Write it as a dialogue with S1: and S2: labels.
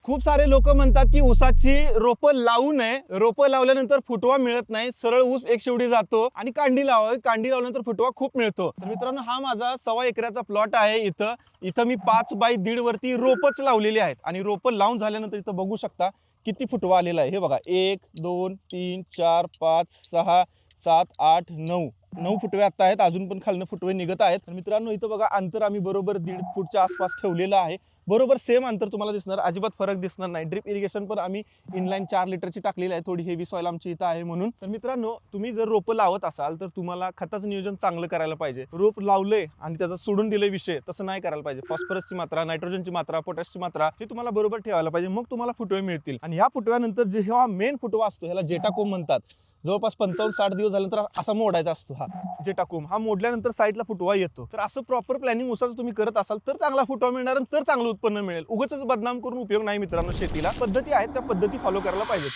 S1: खूप सारे लोक म्हणतात की ऊसाची रोपं लावू नये, रोपं लावल्यानंतर फुटवा मिळत नाही, सरळ ऊस एक शेवटी जातो आणि कांडी लावावी, कांडी लावल्यानंतर फुटवा खूप मिळतो. तर मित्रांनो, हा माझा 1.25 एकराचा प्लॉट आहे. इथं मी 5 बाय 1.5 वरती रोपच लावलेली आहेत आणि रोपं लावून झाल्यानंतर इथं बघू शकता किती फुटवा आलेला आहे. हे बघा, 1 2 3 4 5 6 7 8 9 फुटवे आता आहेत. अजून पण खालनं फुटवे निघत आहेत. तर मित्रांनो, इथं बघा अंतर आम्ही बरोबर 1.5 फूटच्या आसपास ठेवलेलं आहे. बरोबर सेम अंतर तुम्हाला दिसणार, अजिबात फरक दिसणार नाही. ड्रिप इरिगेशन पण आम्ही इनलाईन 4 लिटरची टाकलेली आहे. थोडी हेवी सॉइल आमची इथं आहे म्हणून. तर मित्रांनो, तुम्ही जर रोपं लावत असाल तर तुम्हाला खताचं नियोजन चांगलं करायला पाहिजे. रोप लावलंय आणि त्याचा सोडून दिले विषय, तसं नाही करायला पाहिजे. फॉस्फरसची मात्रा, नायट्रोजनची मात्रा, पोटॅशची मात्रा हे तुम्हाला बरोबर ठेवायला पाहिजे. मग तुम्हाला फुटवे मिळतील. आणि ह्या फुटव्यानंतर जे हा मेन फुटवा असतो, ह्याला जेटाकोम म्हणतात. जवळपास 55-60 दिवस झाल्यानंतर असा मोडायचा असतो हा जेटाकोम. हा मोडल्यानंतर साईडला फुटवा येतो. तर असं प्रॉपर प्लॅनिंग ऊसाचं तुम्ही करत असाल तर चांगला फुटवा मिळणार आणि तर चांगलं उत्पन्न मिळेल. उगाचच बदनाम करून उपयोग नाही मित्रांनो शेतीला. पद्धती आहेत त्या पद्धती फॉलो करायला पाहिजे.